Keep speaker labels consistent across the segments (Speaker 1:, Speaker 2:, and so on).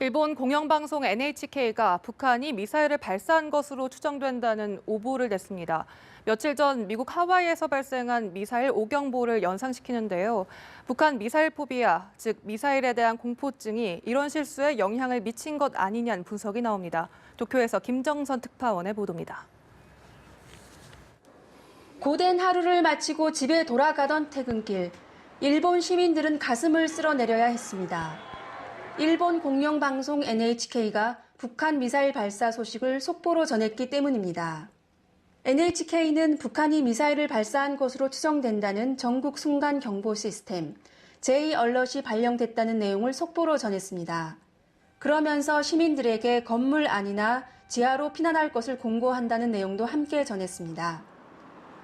Speaker 1: 일본 공영방송 NHK가 북한이 미사일을 발사한 것으로 추정된다는 오보를 냈습니다. 며칠 전 미국 하와이에서 발생한 미사일 5경보를 연상시키는데요. 북한 미사일 포비아, 즉 미사일에 대한 공포증이 이런 실수에 영향을 미친 것 아니냐는 분석이 나옵니다. 도쿄에서 김정선 특파원의 보도입니다.
Speaker 2: 고된 하루를 마치고 집에 돌아가던 퇴근길, 일본 시민들은 가슴을 쓸어내려야 했습니다. 일본 공영방송 NHK가 북한 미사일 발사 소식을 속보로 전했기 때문입니다. NHK는 북한이 미사일을 발사한 것으로 추정된다는 전국 순간 경보 시스템 J-얼럿이 발령됐다는 내용을 속보로 전했습니다. 그러면서 시민들에게 건물 안이나 지하로 피난할 것을 공고한다는 내용도 함께 전했습니다.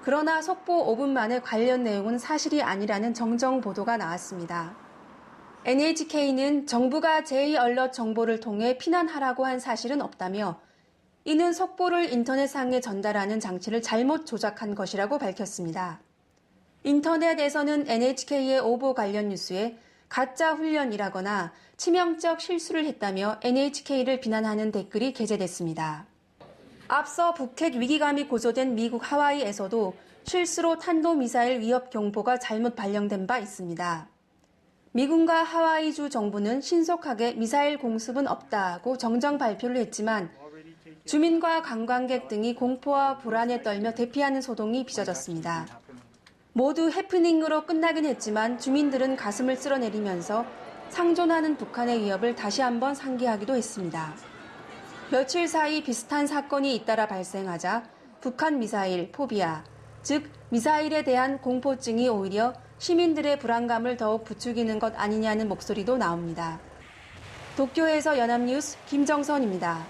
Speaker 2: 그러나 속보 5분 만에 관련 내용은 사실이 아니라는 정정 보도가 나왔습니다. NHK는 정부가 J-얼럿 정보를 통해 피난하라고 한 사실은 없다며 이는 속보를 인터넷상에 전달하는 장치를 잘못 조작한 것이라고 밝혔습니다. 인터넷에서는 NHK의 오보 관련 뉴스에 가짜 훈련이라거나 치명적 실수를 했다며 NHK를 비난하는 댓글이 게재됐습니다. 앞서 북핵 위기감이 고조된 미국 하와이에서도 실수로 탄도미사일 위협 경보가 잘못 발령된 바 있습니다. 미군과 하와이주 정부는 신속하게 미사일 공습은 없다고 정정 발표를 했지만 주민과 관광객 등이 공포와 불안에 떨며 대피하는 소동이 빚어졌습니다. 모두 해프닝으로 끝나긴 했지만 주민들은 가슴을 쓸어내리면서 상존하는 북한의 위협을 다시 한번 상기하기도 했습니다. 며칠 사이 비슷한 사건이 잇따라 발생하자 북한 미사일 포비아, 즉 미사일에 대한 공포증이 오히려 시민들의 불안감을 더욱 부추기는 것 아니냐는 목소리도 나옵니다. 도쿄에서 연합뉴스 김정선입니다.